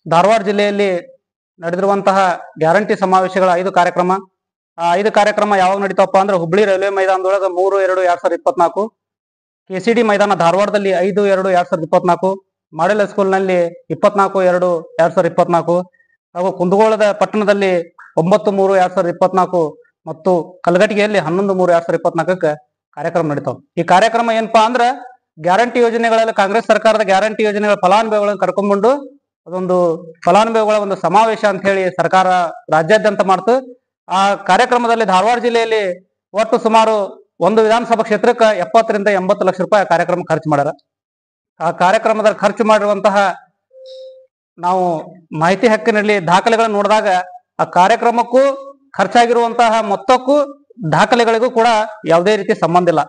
ಧಾರವಾಡ ಜಿಲ್ಲೆಯಲ್ಲಿ ನಡೆದಿರುವಂತಹ ಗ್ಯಾರಂಟಿ ಸಮಾವೇಶಗಳ 5 ಕಾರ್ಯಕ್ರಮ. ಆ 5 ಕಾರ್ಯಕ್ರಮ ಯಾವಾಗ ನಡೀತಪ್ಪ ಅಂದ್ರೆ ಹುಬ್ಳಿ ರೈಲ್ವೆ ಮೈದಾನದೊಳಗ 3/2/2024, ಕೆಸಿಡಿ ಮೈದಾನ ಧಾರವಾಡದಲ್ಲಿ 5/2/2024, ಮಾಡೆಲ್ ಹೈಸ್ಕೂಲ್ನಲ್ಲಿ 24/2/2024 ಹಾಗೂ ಕುಂದಗೋಳದ ಪಟ್ಟಣದಲ್ಲಿ 9/3/2024 ಮತ್ತು ಕಲಘಟಗಿಯಲ್ಲಿ 11/3/2024 ಕಾರ್ಯಕ್ರಮ ನಡೀತಾವ. ಈ ಕಾರ್ಯಕ್ರಮ ಏನಪ್ಪಾ ಅಂದ್ರ ಗ್ಯಾರಂಟಿ ಯೋಜನೆಗಳಲ್ಲಿ ಕಾಂಗ್ರೆಸ್ ಸರ್ಕಾರದ ಗ್ಯಾರಂಟಿ ಯೋಜನೆಗಳ ಫಲಾನುಭವಿಗಳನ್ನು ಕರ್ಕೊಂಡ್ಬಂದು ಅದೊಂದು ಫಲಾನುಭವಿಗಳ ಒಂದು ಸಮಾವೇಶ ಅಂತ ಹೇಳಿ ಸರ್ಕಾರ ರಾಜ್ಯಾದ್ಯಂತ ಮಾಡ್ತು. ಆ ಕಾರ್ಯಕ್ರಮದಲ್ಲಿ ಧಾರವಾಡ ಜಿಲ್ಲೆಯಲ್ಲಿ ಒಟ್ಟು ಸುಮಾರು ಒಂದು ವಿಧಾನಸಭಾ ಕ್ಷೇತ್ರಕ್ಕೆ 70 ರಿಂದ 80 ಲಕ್ಷ ರೂಪಾಯಿ ಕಾರ್ಯಕ್ರಮ ಖರ್ಚು ಮಾಡ್ಯಾರ. ಆ ಕಾರ್ಯಕ್ರಮದಲ್ಲಿ ಖರ್ಚು ಮಾಡಿರುವಂತಹ ನಾವು ಮಾಹಿತಿ ಹಕ್ಕಿನಲ್ಲಿ ದಾಖಲೆಗಳನ್ನು ನೋಡಿದಾಗ ಆ ಕಾರ್ಯಕ್ರಮಕ್ಕೂ ಖರ್ಚಾಗಿರುವಂತಹ ಮೊತ್ತಕ್ಕೂ ದಾಖಲೆಗಳಿಗೂ ಕೂಡ ಯಾವುದೇ ರೀತಿ ಸಂಬಂಧ ಇಲ್ಲ.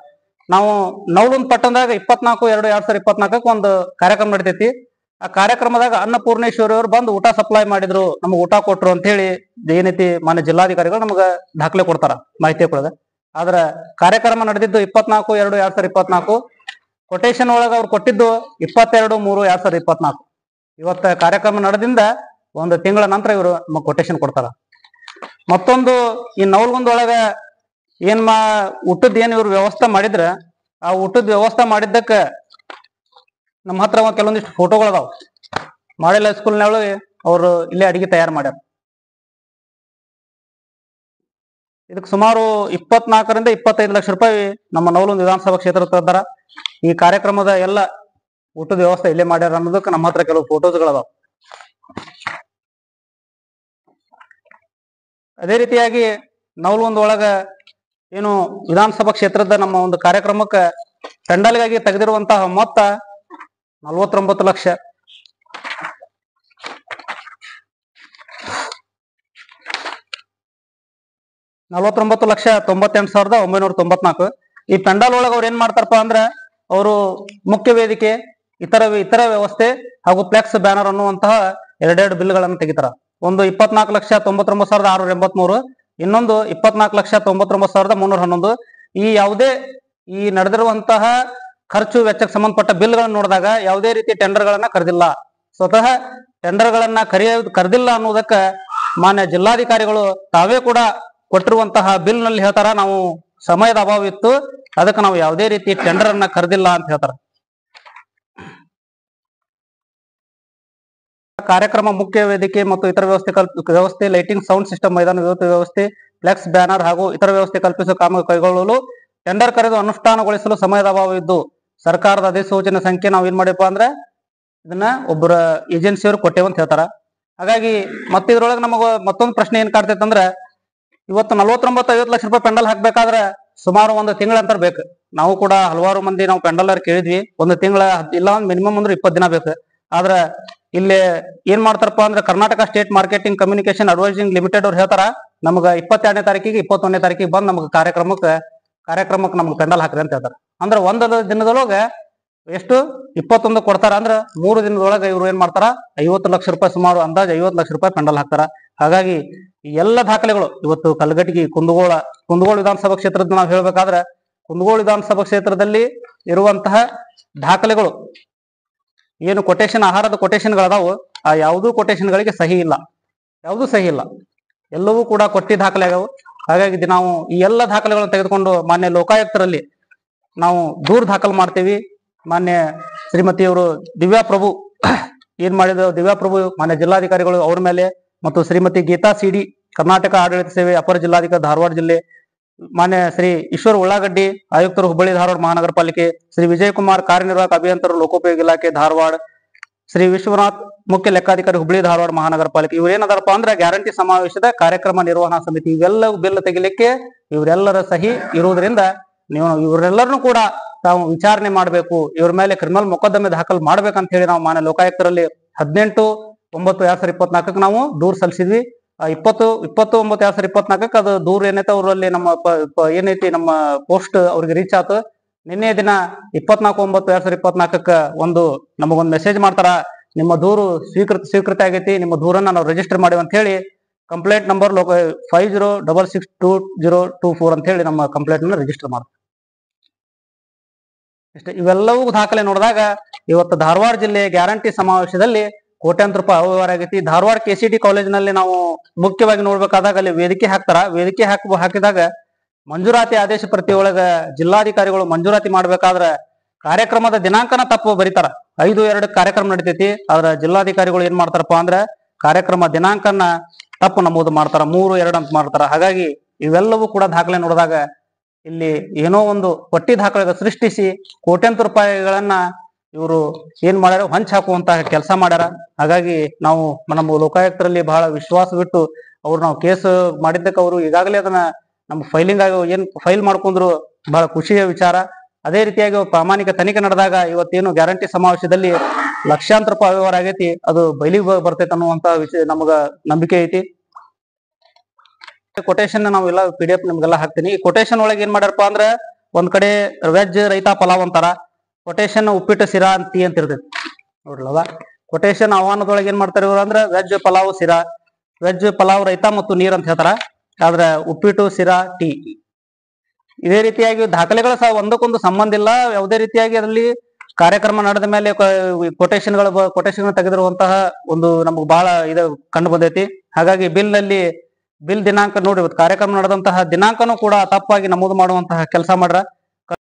ನಾವು ನವಲುಂದ್ ಪಟ್ಟಣದಾಗ 24/2/2024 ಒಂದು ಕಾರ್ಯಕ್ರಮ ನಡಿತೈತಿ. ಆ ಕಾರ್ಯಕ್ರಮದಾಗ ಅನ್ನಪೂರ್ಣೇಶ್ವರಿ ಅವರು ಬಂದು ಊಟ ಸಪ್ಲೈ ಮಾಡಿದ್ರು, ನಮ್ಗೆ ಊಟ ಕೊಟ್ರು ಅಂತ ಹೇಳಿ ಏನೈತಿ ಮಾನ್ಯ ಜಿಲ್ಲಾಧಿಕಾರಿಗಳು ನಮ್ಗ ದಾಖಲೆ ಕೊಡ್ತಾರ, ಮಾಹಿತಿ ಕೊಡದ. ಆದ್ರ ಕಾರ್ಯಕ್ರಮ ನಡೆದಿದ್ದು 24/2/2024, ಕೊಟೇಶನ್ ಒಳಗ ಅವ್ರು ಕೊಟ್ಟಿದ್ದು 22/3/2024. ಇವತ್ತ ಕಾರ್ಯಕ್ರಮ ನಡೆದಿಂದ ಒಂದು ತಿಂಗಳ ನಂತರ ಇವರು ನಮಗ್ ಕೊಟೇಶನ್ ಕೊಡ್ತಾರ. ಮತ್ತೊಂದು ಈ ನವಲಗುಂದೊಳಗ ಊಟದ ಏನ್ ಇವ್ರು ವ್ಯವಸ್ಥೆ ಮಾಡಿದ್ರ ಆ ಊಟದ ವ್ಯವಸ್ಥೆ ಮಾಡಿದ್ದಕ್ಕ ನಮ್ಮ ಹತ್ರ ಕೆಲವೊಂದಿಷ್ಟು ಫೋಟೋಗಳದಾವ್. ಮಾಡೆಲ್ ಹೈಸ್ಕೂಲ್ನೊಳಗೆ ಅವರು ಇಲ್ಲೇ ಅಡಿಗೆ ತಯಾರು ಮಾಡ್ಯಾರ. ಇದಕ್ಕೆ ಸುಮಾರು 24 ರಿಂದ 25 ಲಕ್ಷ ರೂಪಾಯಿ ನಮ್ಮ ನವಲಗುಂದ ವಿಧಾನಸಭಾ ಕ್ಷೇತ್ರ ತಂದಾರ. ಈ ಕಾರ್ಯಕ್ರಮದ ಎಲ್ಲ ಊಟದ ವ್ಯವಸ್ಥೆ ಇಲ್ಲೇ ಮಾಡ್ಯಾರ ಅನ್ನೋದಕ್ಕೆ ನಮ್ಮ ಹತ್ರ ಕೆಲವು ಫೋಟೋಸ್ಗಳದಾವ್. ಅದೇ ರೀತಿಯಾಗಿ ನವಲಗುಂದ ಒಳಗ ಏನು ವಿಧಾನಸಭಾ ಕ್ಷೇತ್ರದ ನಮ್ಮ ಒಂದು ಕಾರ್ಯಕ್ರಮಕ್ಕೆ ಪೆಂಡಲ್ಗಾಗಿ ತೆಗೆದಿರುವಂತಹ ಮೊತ್ತ 49 ಲಕ್ಷ. $49,98,994. ಈ ಪೆಂಡಲ್ ಒಳಗ ಅವ್ರು ಏನ್ ಮಾಡ್ತಾರಪ್ಪ ಅಂದ್ರ ಅವರು ಮುಖ್ಯ ವೇದಿಕೆ, ಇತರ ವ್ಯವಸ್ಥೆ ಹಾಗೂ ಫ್ಲೆಕ್ಸ್ ಬ್ಯಾನರ್ ಅನ್ನುವಂತಹ 2 ಬಿಲ್ಗಳನ್ನು ತೆಗಿತಾರ. ಒಂದು 24,99,683, ಇನ್ನೊಂದು 24,99,311. ಈ ಯಾವುದೇ ಈ ನಡೆದಿರುವಂತಹ ಖರ್ಚು ವೆಚ್ಚಕ್ಕೆ ಸಂಬಂಧಪಟ್ಟ ಬಿಲ್ಗಳನ್ನು ನೋಡಿದಾಗ ಯಾವುದೇ ರೀತಿ ಟೆಂಡರ್ ಗಳನ್ನ ಕರೆದಿಲ್ಲ. ಸ್ವತಃ ಟೆಂಡರ್ ಗಳನ್ನ ಕರೆದಿಲ್ಲ ಅನ್ನೋದಕ್ಕ ಮಾನ್ಯ ಜಿಲ್ಲಾಧಿಕಾರಿಗಳು ತಾವೇ ಕೂಡ ಕೊಟ್ಟಿರುವಂತಹ ಬಿಲ್ ನಲ್ಲಿ ಹೇಳ್ತಾರ, ನಾವು ಸಮಯದ ಅಭಾವ ಇತ್ತು, ಅದಕ್ಕೆ ನಾವು ಯಾವುದೇ ರೀತಿ ಟೆಂಡರ್ ಅನ್ನ ಕರೆದಿಲ್ಲ ಅಂತ ಹೇಳ್ತಾರ. ಕಾರ್ಯಕ್ರಮ ಮುಖ್ಯ ವೇದಿಕೆ ಮತ್ತು ಇತರ ವ್ಯವಸ್ಥೆ ಲೈಟಿಂಗ್, ಸೌಂಡ್ ಸಿಸ್ಟಮ್, ಮೈದಾನ ವ್ಯವಸ್ಥೆ, ಫ್ಲೆಕ್ಸ್ ಬ್ಯಾನರ್ ಹಾಗೂ ಇತರ ವ್ಯವಸ್ಥೆ ಕಲ್ಪಿಸುವ ಕಾಮ ಕೈಗೊಳ್ಳಲು ಟೆಂಡರ್ ಕರೆದು ಅನುಷ್ಠಾನಗೊಳಿಸಲು ಸಮಯದ ಅಭಾವ ಇದ್ದು ಸರ್ಕಾರದ ಅಧಿಸೂಚನೆ ಸಂಖ್ಯೆ ನಾವು ಏನ್ ಮಾಡಿಪ್ಪ ಅಂದ್ರೆ ಇದನ್ನ ಒಬ್ಬರ ಏಜೆನ್ಸಿಯವರು ಕೊಟ್ಟೇವ ಅಂತ ಹೇಳ್ತಾರ. ಹಾಗಾಗಿ ಮತ್ತೆ ಇದ್ರೊಳಗೆ ನಮಗ ಮತ್ತೊಂದು ಪ್ರಶ್ನೆ ಏನ್ ಕಾಡ್ತೈತೆ ಅಂದ್ರೆ, ಇವತ್ತು 49-50 ಲಕ್ಷ ರೂಪಾಯಿ ಪೆಂಡಲ್ ಹಾಕ್ಬೇಕಾದ್ರೆ ಸುಮಾರು ಒಂದು ತಿಂಗಳಂತರ ಬೇಕು. ನಾವು ಕೂಡ ಹಲವಾರು ಮಂದಿ ನಾವು ಪೆಂಡಲ್ ಕೇಳಿದ್ವಿ, ಒಂದು ತಿಂಗಳ ಇಲ್ಲ ಮಿನಿಮಮ್ ಅಂದ್ರೆ 20 ದಿನ ಬೇಕು. ಆದ್ರ ಇಲ್ಲಿ ಏನ್ ಮಾಡ್ತಾರಪ್ಪ ಅಂದ್ರೆ Karnataka state marketing communication advising limited ಅವ್ರು ಹೇಳ್ತಾರ, ನಮ್ಗ 22ನೇ ತಾರೀಕಿಗೆ 21ನೇ ತಾರೀಕಿಗೆ ಬಂದ್ ನಮ್ಗೆ ಕಾರ್ಯಕ್ರಮಕ್ಕೆ ನಮ್ಗೆ ಪೆಂಡಲ್ ಹಾಕ್ರಿ ಅಂತ ಹೇಳ್ತಾರ. ಅಂದ್ರೆ ಒಂದು ದಿನದೊಳಗ ಎಷ್ಟು 21 ಕೊಡ್ತಾರ. ಅಂದ್ರ 3 ದಿನದೊಳಗೆ ಇವ್ರು ಏನ್ ಮಾಡ್ತಾರ 50 ಲಕ್ಷ ರೂಪಾಯಿ, ಸುಮಾರು ಅಂದಾಜು 50 ಲಕ್ಷ ರೂಪಾಯಿ ಪೆಂಡಲ್ ಹಾಕ್ತಾರ. ಹಾಗಾಗಿ ಈ ಎಲ್ಲ ದಾಖಲೆಗಳು ಇವತ್ತು ಕಲಘಟಗಿ, ಕುಂದಗೋಳ ವಿಧಾನಸಭಾ ಕ್ಷೇತ್ರದ ನಾವು ಹೇಳ್ಬೇಕಾದ್ರೆ ಕುಂದಗೋಳ ವಿಧಾನಸಭಾ ಕ್ಷೇತ್ರದಲ್ಲಿ ಇರುವಂತಹ ದಾಖಲೆಗಳು ಏನು ಕೊಟೇಶನ್, ಆಹಾರದ ಕೊಟೇಶನ್ಗಳದಾವು, ಆ ಯಾವುದೂ ಕೊಟೇಶನ್ಗಳಿಗೆ ಸಹಿ ಇಲ್ಲ, ಯಾವುದೂ ಸಹಿ ಇಲ್ಲ, ಎಲ್ಲವೂ ಕೂಡ ಕೊಟ್ಟಿ ದಾಖಲೆ ಆಗ್ಯಾವು. ಹಾಗಾಗಿ ನಾವು ಈ ಎಲ್ಲ ದಾಖಲೆಗಳನ್ನು ತೆಗೆದುಕೊಂಡು ಮಾನ್ಯ ಲೋಕಾಯುಕ್ತರಲ್ಲಿ ನಾವು ದೂರು ದಾಖಲು ಮಾಡ್ತೀವಿ. ಮಾನ್ಯ ಶ್ರೀಮತಿಯವರು ದಿವ್ಯಾ ಪ್ರಭು ಏನ್ ಮಾಡಿದ್ರು, ದಿವ್ಯಾ ಪ್ರಭು ಮಾನ್ಯ ಜಿಲ್ಲಾಧಿಕಾರಿಗಳು ಅವ್ರ ಮೇಲೆ, ಮತ್ತು ಶ್ರೀಮತಿ ಗೀತಾ ಸಿಡಿ ಕರ್ನಾಟಕ ಆಡಳಿತ ಸೇವೆ ಅಪರ ಜಿಲ್ಲಾಧಿಕಾರಿ ಧಾರವಾಡ ಜಿಲ್ಲೆ, ಮಾನ್ಯ ಶ್ರೀ ಈಶ್ವರ್ ಉಳ್ಳಾಗಡ್ಡಿ ಆಯುಕ್ತರು ಹುಬ್ಬಳ್ಳಿ ಧಾರವಾಡ ಮಹಾನಗರ ಪಾಲಿಕೆ, ಶ್ರೀ ವಿಜಯಕುಮಾರ್ ಕಾರ್ಯನಿರ್ವಾಹಕ ಅಭಿಯಂತರರು ಲೋಕೋಪಯೋಗಿ ಇಲಾಖೆ ಧಾರವಾಡ, ಶ್ರೀ ವಿಶ್ವನಾಥ್ ಮುಖ್ಯ ಲೆಕ್ಕಾಧಿಕಾರಿ ಹುಬ್ಬಳ್ಳಿ ಧಾರವಾಡ ಮಹಾನಗರ ಪಾಲಿಕೆ, ಇವ್ರು ಏನದಾರಪ್ಪ ಅಂದ್ರೆ ಗ್ಯಾರಂಟಿ ಸಮಾವೇಶದ ಕಾರ್ಯಕ್ರಮ ನಿರ್ವಹಣಾ ಸಮಿತಿ. ಇವೆಲ್ಲ ಬಿಲ್ ತೆಗಿಲಿಕ್ಕೆ ಇವರೆಲ್ಲರ ಸಹಿ ಇರುವುದರಿಂದ ನೀವು ಇವರೆಲ್ಲರನ್ನು ಕೂಡ ತಾವು ವಿಚಾರಣೆ ಮಾಡಬೇಕು, ಇವ್ರ ಮೇಲೆ ಕ್ರಿಮಿನಲ್ ಮೊಕದ್ದಮೆ ದಾಖಲು ಮಾಡ್ಬೇಕಂತ ಹೇಳಿ ನಾವು ಮಾನ್ಯ ಲೋಕಾಯುಕ್ತರಲ್ಲಿ 18/9/2024 ನಾವು ದೂರು ಸಲ್ಲಿಸಿದ್ವಿ. 20/9/2024 ಅದು ದೂರ ಏನೈತೆ ಅವರಲ್ಲಿ ನಮ್ಮ ಏನೈತಿ ನಮ್ಮ ಪೋಸ್ಟ್ ಅವ್ರಿಗೆ ರೀಚ್ ಆಯ್ತು. ನಿನ್ನೆ ದಿನ 24/9/2024 ಒಂದು ನಮಗೊಂದು ಮೆಸೇಜ್ ಮಾಡ್ತಾರ, ನಿಮ್ಮ ದೂರು ಸ್ವೀಕೃತಿ ಆಗೈತಿ, ನಿಮ್ಮ ದೂರನ್ನ ನಾವು ರಿಜಿಸ್ಟರ್ ಮಾಡಿವಿ ಅಂತ ಹೇಳಿ ಕಂಪ್ಲೇಂಟ್ ನಂಬರ್ 5066622024 ಅಂತ ಹೇಳಿ ನಮ್ಮ ಕಂಪ್ಲೇಂಟ್ ಅನ್ನ ರಿಜಿಸ್ಟರ್ ಮಾಡ್ತಾರೆ. ಇಷ್ಟೇ. ಇವೆಲ್ಲವೂ ದಾಖಲೆ ನೋಡಿದಾಗ ಇವತ್ತು ಧಾರವಾಡ ಜಿಲ್ಲೆ ಗ್ಯಾರಂಟಿ ಸಮಾವೇಶದಲ್ಲಿ ಕೋಟ್ಯಾಂತರ ರೂಪಾಯಿ ಅವ್ಯವಹಾರ ಆಗೈತಿ. ಧಾರವಾಡ KCT ಕಾಲೇಜಿನಲ್ಲಿ ನಾವು ಮುಖ್ಯವಾಗಿ ನೋಡ್ಬೇಕಾದಾಗ ಅಲ್ಲಿ ವೇದಿಕೆ ಹಾಕ್ತಾರ. ವೇದಿಕೆ ಹಾಕಿದಾಗ ಮಂಜೂರಾತಿ ಆದೇಶ ಪ್ರತಿ ಒಳಗ ಜಿಲ್ಲಾಧಿಕಾರಿಗಳು ಮಂಜೂರಾತಿ ಮಾಡ್ಬೇಕಾದ್ರ ಕಾರ್ಯಕ್ರಮದ ದಿನಾಂಕನ ತಪ್ಪು ಬರೀತಾರ. 5/2 ಕಾರ್ಯಕ್ರಮ ನಡಿತೈತಿ. ಆದ್ರ ಜಿಲ್ಲಾಧಿಕಾರಿಗಳು ಏನ್ ಮಾಡ್ತಾರಪ್ಪ ಅಂದ್ರ ಕಾರ್ಯಕ್ರಮ ದಿನಾಂಕನ ತಪ್ಪು ನಮೂದು ಮಾಡ್ತಾರ, 3/2 ಅಂತ ಮಾಡ್ತಾರ. ಹಾಗಾಗಿ ಇವೆಲ್ಲವೂ ಕೂಡ ದಾಖಲೆ ನೋಡಿದಾಗ ಇಲ್ಲಿ ಏನೋ ಒಂದು ಹೊಟ್ಟಿ ದಾಖಲೆ ಸೃಷ್ಟಿಸಿ ಕೋಟ್ಯಾಂತರ ರೂಪಾಯಿಗಳನ್ನ ಇವರು ಏನ್ ಮಾಡ್ಯಾರ, ಹಂಚ್ ಹಾಕುವಂತಹ ಕೆಲಸ ಮಾಡ್ಯಾರ. ಹಾಗಾಗಿ ನಾವು ನಮ್ಮ ಲೋಕಾಯುಕ್ತರಲ್ಲಿ ಬಹಳ ವಿಶ್ವಾಸವಿಟ್ಟು ಅವ್ರು ನಾವು ಕೇಸ್ ಮಾಡಿದ್ದಕ್ಕೆ ಅವರು ಈಗಾಗಲೇ ಅದನ್ನ ನಮ್ಮ ಫೈಲಿಂಗ್ ಆಗಿ ಏನ್ ಫೈಲ್ ಮಾಡ್ಕೊಂಡ್ರು, ಬಹಳ ಖುಷಿಯ ವಿಚಾರ. ಅದೇ ರೀತಿಯಾಗಿ ಪ್ರಾಮಾಣಿಕ ತನಿಖೆ ನಡೆದಾಗ ಇವತ್ತೇನು ಗ್ಯಾರಂಟಿ ಸಮಾವೇಶದಲ್ಲಿ ಲಕ್ಷಾಂತರ ರೂಪಾಯಿ ಅವ್ಯವಹಾರ ಆಗೈತಿ, ಅದು ಬಯಲಿಗೆ ಬರ್ತೈತೆ ಅನ್ನುವಂತ ವಿಷಯ ನಮಗ ನಂಬಿಕೆ ಐತಿ. ಕೊಟೇಶನ್ ನಾವೆಲ್ಲ PDF ನಿಮ್ಗೆಲ್ಲ ಹಾಕ್ತೀನಿ. ಈ ಕೊಟೇಶನ್ ಒಳಗೆ ಏನ್ ಮಾಡ್ಯಾರಪ್ಪ ಅಂದ್ರ ಒಂದ್ ಕಡೆ ವೆಜ್ ರೈತಾ ಪಲಾವ್ ಅಂತಾರ, ಕೊಟೇಶನ್ ಉಪ್ಪಿಟ್ಟು ಸಿರಾ ಅಂತ ಇರ್ತೈತಿ ನೋಡ್ಲವ. ಕೊಟೇಶನ್ ಆಹ್ವಾನದೊಳಗೆ ಏನ್ ಮಾಡ್ತಾರೆ ಇವ್ರು ಅಂದ್ರ ವೆಜ್ ಪಲಾವ್ ಸಿರಾ, ವೆಜ್ ಪಲಾವ್ ರೈತಾ ಮತ್ತು ನೀರ್ ಅಂತ ಹೇಳ್ತಾರ. ಆದ್ರ ಉಪ್ಪಿಟ್ಟು ಸಿರಾ ಟೀ. ಇದೇ ರೀತಿಯಾಗಿ ದಾಖಲೆಗಳು ಸಹ ಒಂದಕ್ಕೊಂದು ಸಂಬಂಧ ಇಲ್ಲ. ಯಾವುದೇ ರೀತಿಯಾಗಿ ಅದರಲ್ಲಿ ಕಾರ್ಯಕ್ರಮ ನಡೆದ ಮೇಲೆ ಕೊಟೇಶನ್ ತೆಗೆದಿರುವಂತಹ ಒಂದು ನಮ್ಗೆ ಬಹಳ ಇದು ಕಂಡು ಬಂದೈತಿ. ಹಾಗಾಗಿ ಬಿಲ್ ದಿನಾಂಕ ನೋಡಿ, ಇವತ್ತು ಕಾರ್ಯಕ್ರಮ ನಡೆದಂತಹ ದಿನಾಂಕನೂ ಕೂಡ ತಪ್ಪಾಗಿ ನಮೂದು ಮಾಡುವಂತಹ ಕೆಲಸ ಮಾಡ್ರ.